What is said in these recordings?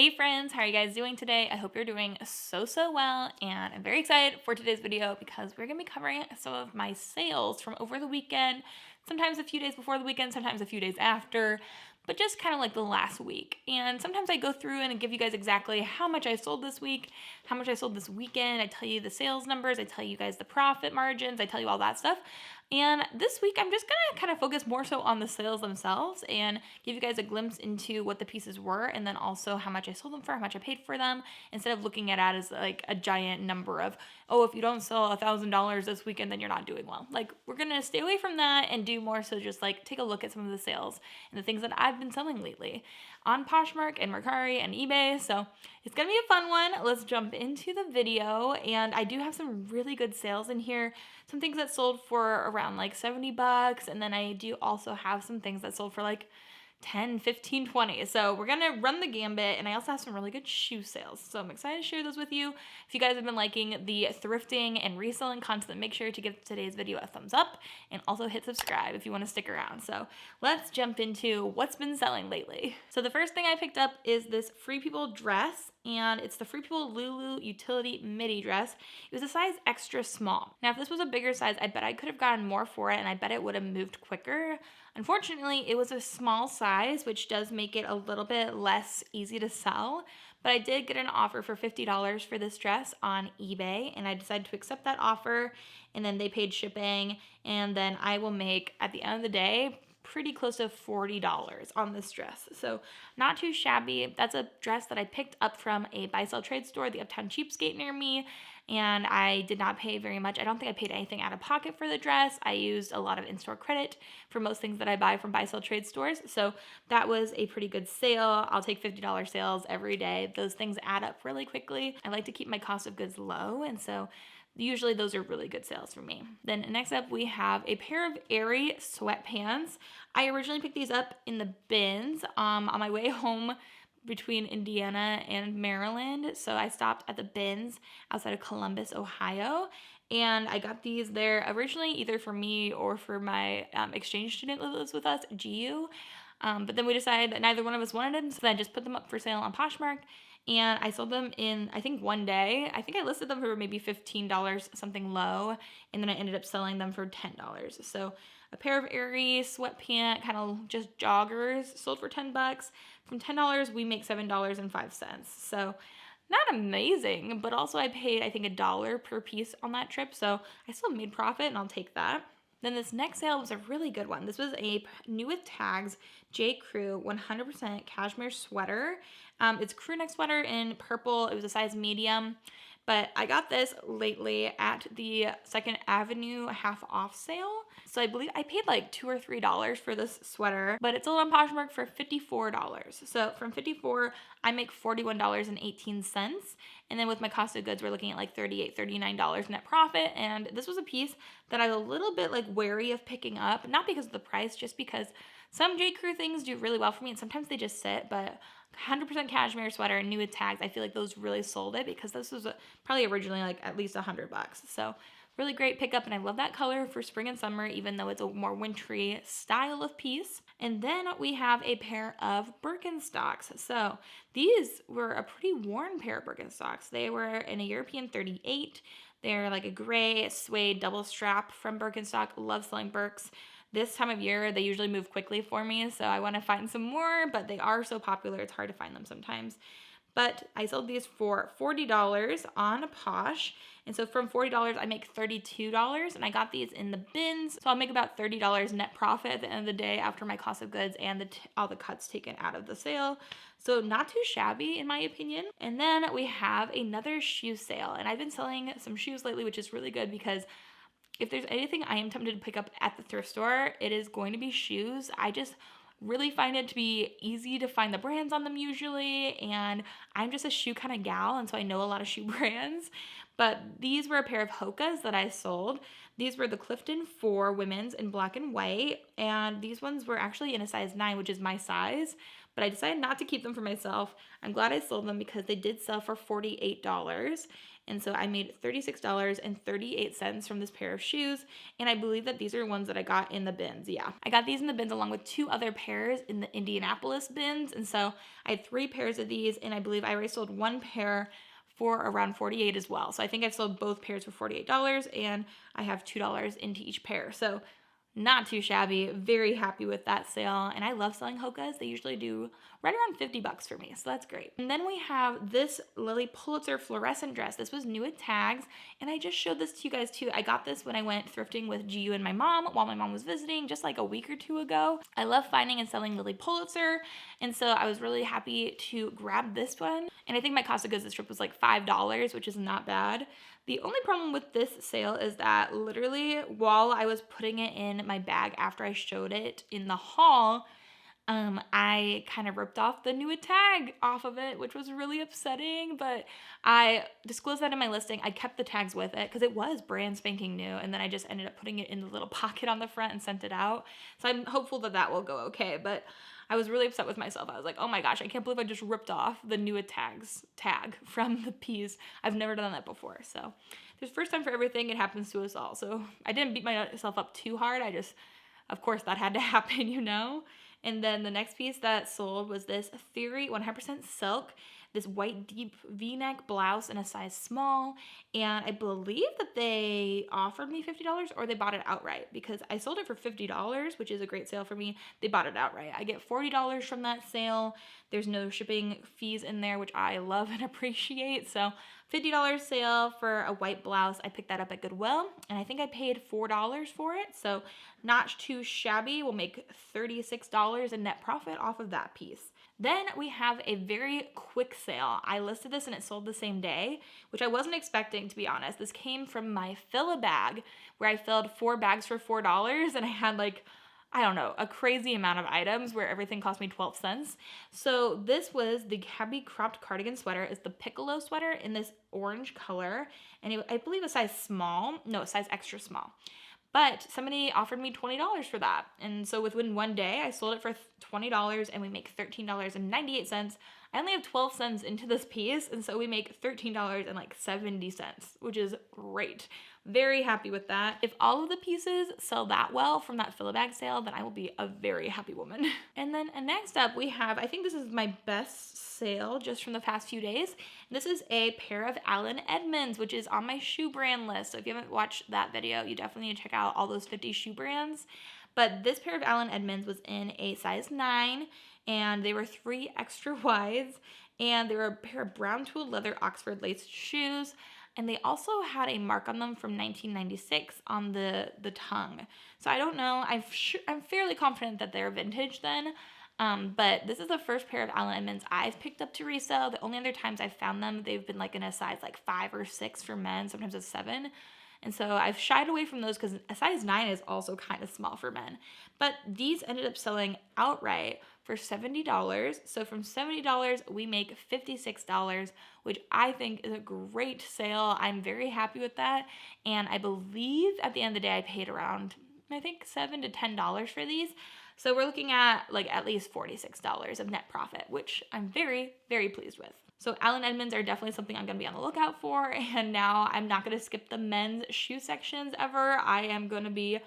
Hey friends, how are you guys doing today? I hope you're doing so well, and I'm very excited for today's video because we're gonna be covering some of my sales from over the weekend, sometimes a few days before the weekend, sometimes a few days after, but just kind of like the last week. And sometimes I go through and give you guys exactly how much I sold this week, how much I sold this weekend. I tell you the sales numbers, I tell you guys the profit margins, I tell you all that stuff. And this week, I'm just gonna kind of focus more so on the sales themselves and give you guys a glimpse into what the pieces were, and then also how much I sold them for, how much I paid for them, instead of looking at it as like a giant number of, oh, if you don't sell $1,000 this weekend, then you're not doing well. Like, we're gonna stay away from that and do more so just like take a look at some of the sales and the things that I've been selling lately on Poshmark and Mercari and eBay. So it's gonna be a fun one. Let's jump into the video. And I do have some really good sales in here. Some things that sold for around like 70 bucks. And then I do also have some things that sold for like 10, 15, 20. So we're going to run the gambit, and I also have some really good shoe sales. So I'm excited to share those with you. If you guys have been liking the thrifting and reselling content, make sure to give today's video a thumbs up and also hit subscribe if you want to stick around. So let's jump into what's been selling lately. So the first thing I picked up is this Free People dress, and it's the Free People Lulu Utility Midi dress. It was a size extra small. Now, if this was a bigger size, I bet I could have gotten more for it, and I bet it would have moved quicker. Unfortunately, it was a small size, which does make it a little bit less easy to sell, but I did get an offer for $50 for this dress on eBay, and I decided to accept that offer, and then they paid shipping, and then I will make, at the end of the day, pretty close to $40 on this dress. So not too shabby. That's a dress that I picked up from a buy-sell trade store, the Uptown Cheapskate near me, and I did not pay very much. I don't think I paid anything out of pocket for the dress. I used a lot of in-store credit for most things that I buy from buy-sell trade stores, so that was a pretty good sale. I'll take $50 sales every day. Those things add up really quickly. I like to keep my cost of goods low, and so usually those are really good sales for me. Then next up, we have a pair of Aerie sweatpants. I originally picked these up in the bins on my way home between Indiana and Maryland. So I stopped at the bins outside of Columbus, Ohio. And I got these there originally either for me or for my exchange student that lives with us, GU. But then we decided that neither one of us wanted them, so then I just put them up for sale on Poshmark. And I sold them in, I think, one day. I think I listed them for maybe $15, something low, and then I ended up selling them for $10. So a pair of Aerie sweatpant, kind of just joggers, sold for 10 bucks. From $10, we make $7.05. So not amazing, but also I paid, I think, $1 per piece on that trip. So I still made profit, and I'll take that. Then this next sale was a really good one. This was a new with tags J.Crew 100% cashmere sweater. It's crew neck sweater in purple. It was a size medium, but I got this lately at the 2nd Avenue half off sale. So I believe I paid like $2 or $3 for this sweater, but it's sold on Poshmark for $54. So from $54, I make $41.18. And then with my cost of goods, we're looking at like $38, $39 net profit. And this was a piece that I was a little bit like wary of picking up, not because of the price, just because some J.Crew things do really well for me and sometimes they just sit, but 100% cashmere sweater and new with tags, I feel like those really sold it because this was probably originally like at least $100. So really great pickup, and I love that color for spring and summer, even though it's a more wintry style of piece. And then we have a pair of Birkenstocks. So these were a pretty worn pair of Birkenstocks. They were in a European 38. They're like a gray suede double strap from Birkenstock. Love selling Birks. This time of year, they usually move quickly for me, so I want to find some more, but they are so popular, it's hard to find them sometimes. But I sold these for $40 on Posh, and so from $40, I make $32, and I got these in the bins, so I'll make about $30 net profit at the end of the day after my cost of goods and all the cuts taken out of the sale. So not too shabby in my opinion. And then we have another shoe sale, and I've been selling some shoes lately, which is really good because if there's anything I am tempted to pick up at the thrift store, it is going to be shoes. I just really find it to be easy to find the brands on them usually, and I'm just a shoe kind of gal, and so I know a lot of shoe brands. But these were a pair of Hokas that I sold. These were the Clifton 4 women's in black and white, and these ones were actually in a size 9, which is my size, but but I decided not to keep them for myself. I'm glad I sold them because they did sell for $48. And so I made $36.38 from this pair of shoes. And I believe that these are ones that I got in the bins. Yeah, I got these in the bins along with 2 other pairs in the Indianapolis bins. And so I had 3 pairs of these, and I believe I already sold 1 pair for around $48 as well. So I think I've sold both pairs for $48, and I have $2 into each pair. So not too shabby. Very happy with that sale. And I love selling Hokas. They usually do right around $50 for me. So that's great. And then we have this Lily Pulitzer fluorescent dress. This was new at Tags. And I just showed this to you guys too. I got this when I went thrifting with GU and my mom while my mom was visiting just like a week or 2 ago. I love finding and selling Lily Pulitzer. And so I was really happy to grab this one. And I think my cost of goods this trip was like $5, which is not bad. The only problem with this sale is that literally while I was putting it in my bag after I showed it in the haul, I kind of ripped off the new tag off of it, which was really upsetting, but I disclosed that in my listing. I kept the tags with it because it was brand spanking new, and then I just ended up putting it in the little pocket on the front and sent it out. So I'm hopeful that that will go okay, but I was really upset with myself. I was like, oh my gosh, I can't believe I just ripped off the new tag from the piece. I've never done that before. So there's first time for everything. It happens to us all. So I didn't beat myself up too hard. Of course, that had to happen, you know? And then the next piece that sold was this Theory 100% silk, this white deep V-neck blouse in a size small. And I believe that they offered me $50 or they bought it outright because I sold it for $50, which is a great sale for me. They bought it outright. I get $40 from that sale. There's no shipping fees in there, which I love and appreciate. So $50 sale for a white blouse. I picked that up at Goodwill, and I think I paid $4 for it. So not too shabby. We'll make $36 in net profit off of that piece. Then we have a very quick sale. I listed this and it sold the same day, which I wasn't expecting, to be honest. This came from my fill-a-bag, where I filled 4 bags for $4, and I had like, I don't know, a crazy amount of items where everything cost me 12 cents. So this was the Cabbie cropped cardigan sweater. It's the piccolo sweater in this orange color, and I believe a size extra small. But somebody offered me $20 for that. And so within one day, I sold it for $20 and we make $13.98. I only have 12 cents into this piece, and so we make $13.70, which is great. Very happy with that. If all of the pieces sell that well from that fill-a-bag sale, then I will be a very happy woman. And then next up we have, I think this is my best sale just from the past few days. This is a pair of Allen Edmonds, which is on my shoe brand list. So if you haven't watched that video, you definitely need to check out all those 50 shoe brands. But this pair of Allen Edmonds was in a size 9, and they were 3 extra wides, and they were a pair of brown tooled leather Oxford laced shoes. And they also had a mark on them from 1996 on the tongue. So I don't know. I'm fairly confident that they're vintage then. But this is the first pair of Allen Edmonds I've picked up to resell. The only other times I've found them, they've been like in a size like 5 or 6 for men, sometimes a 7. And so I've shied away from those because a size 9 is also kind of small for men. But these ended up selling outright for $70. So from $70, we make $56, which I think is a great sale. I'm very happy with that. And I believe at the end of the day, I paid around, I think, $7 to $10 for these. So we're looking at like at least $46 of net profit, which I'm very, very pleased with. So Allen Edmonds are definitely something I'm going to be on the lookout for. And now I'm not going to skip the men's shoe sections ever. I am going to be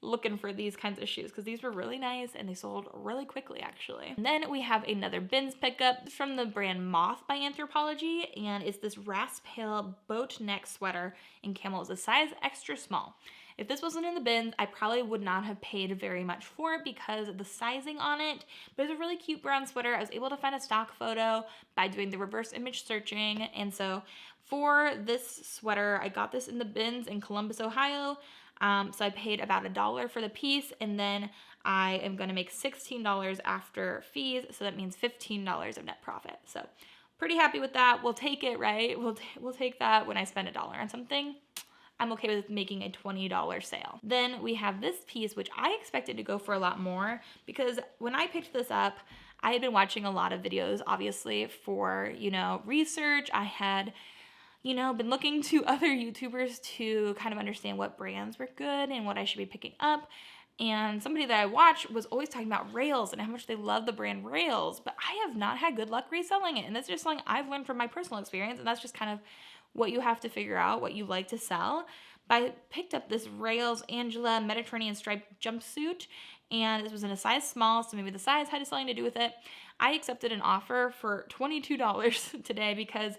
looking for these kinds of shoes because these were really nice and they sold really quickly actually. And then we have another bins pickup from the brand Moth by Anthropologie, and it's this rasp pale boat neck sweater in camel. It's a size extra small. If this wasn't in the bins, I probably would not have paid very much for it because of the sizing on it, but it's a really cute brown sweater. I was able to find a stock photo by doing the reverse image searching, and so for this sweater, I got this in the bins in Columbus, Ohio. So I paid about $1 for the piece, and then I am going to make $16 after fees, so that means $15 of net profit. So pretty happy with that. We'll take it, right? We'll take that when I spend $1 on something. I'm okay with making a $20 sale. Then we have this piece, which I expected to go for a lot more because when I picked this up, I had been watching a lot of videos, obviously, for, research. I had, been looking to other YouTubers to kind of understand what brands were good and what I should be picking up. And somebody that I watch was always talking about Rails and how much they love the brand Rails, but I have not had good luck reselling it. And that's just something I've learned from my personal experience, and that's just kind of what you have to figure out, what you like to sell. But I picked up this Rails Angela Mediterranean striped jumpsuit, and this was in a size small, so maybe the size had something to do with it. I accepted an offer for $22 today because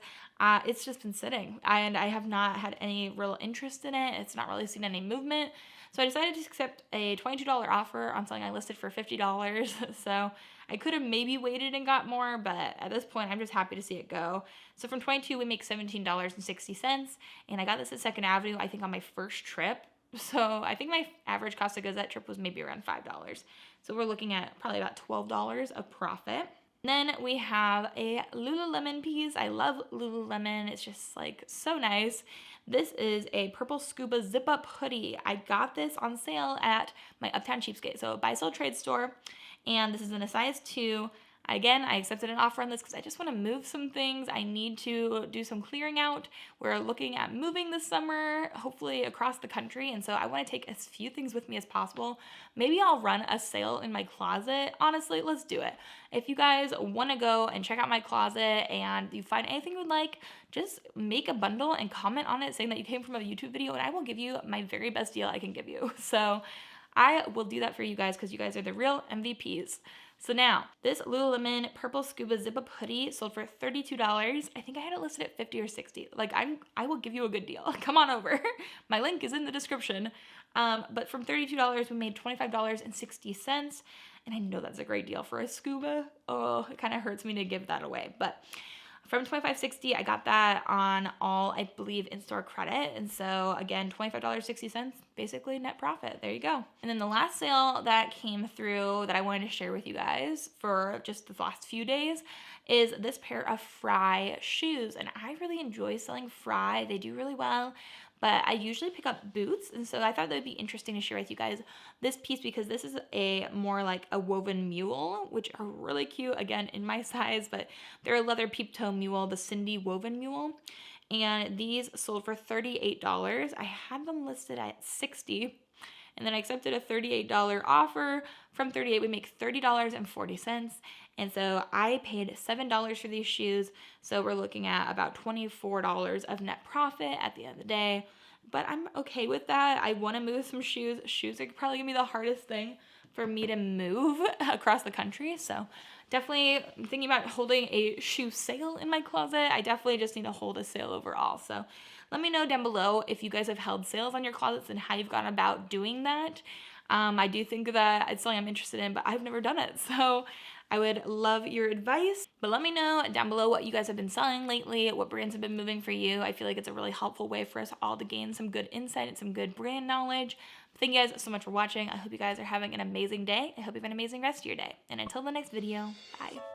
it's just been sitting, and I have not had any real interest in it. It's not really seen any movement. So I decided to accept a $22 offer on something I listed for $50. So I could have maybe waited and got more, but at this point, I'm just happy to see it go. So from 22, we make $17.60, and I got this at 2nd Avenue, I think on my first trip. So I think my average cost of goods that trip was maybe around $5. So we're looking at probably about $12 of profit. Then we have a Lululemon piece. I love Lululemon. It's just like so nice. This is a purple scuba zip up hoodie. I got this on sale at my Uptown Cheapskate, so a buy sell trade store. And this is in a size 2. Again, I accepted an offer on this because I just want to move some things. I need to do some clearing out. We're looking at moving this summer, hopefully across the country. And so I want to take as few things with me as possible. Maybe I'll run a sale in my closet. Honestly, let's do it. If you guys want to go and check out my closet and you find anything you would like, just make a bundle and comment on it saying that you came from a YouTube video, and I will give you my very best deal I can give you. So I will do that for you guys because you guys are the real MVPs. So now, this Lululemon purple scuba zip-up hoodie sold for $32. I think I had it listed at $50 or $60. Like, I will give you a good deal. Come on over. My link is in the description. But from $32, we made $25.60. And I know that's a great deal for a scuba. Oh, it kind of hurts me to give that away. But from $25.60, I got that on all, I believe, in-store credit. And so, again, $25.60, basically net profit. There you go. And then the last sale that came through that I wanted to share with you guys for just the last few days is this pair of Frye shoes. And I really enjoy selling Frye. They do really well. But I usually pick up boots, and so I thought that would be interesting to share with you guys this piece because this is a more like a woven mule, which are really cute, again, in my size, but they're a leather peep toe mule, the Cindy woven mule, and these sold for $38. I had them listed at $60, and then I accepted a $38 offer. From $38, we make $30.40. And so I paid $7 for these shoes. So we're looking at about $24 of net profit at the end of the day. But I'm okay with that. I want to move some shoes. Shoes are probably going to be the hardest thing for me to move across the country. So definitely thinking about holding a shoe sale in my closet. I definitely just need to hold a sale overall. So let me know down below if you guys have held sales on your closets and how you've gone about doing that. I do think that it's something I'm interested in, but I've never done it. So I would love your advice, but let me know down below what you guys have been selling lately, what brands have been moving for you. I feel like it's a really helpful way for us all to gain some good insight and some good brand knowledge. Thank you guys so much for watching. I hope you guys are having an amazing day. I hope you have an amazing rest of your day. And until the next video, bye.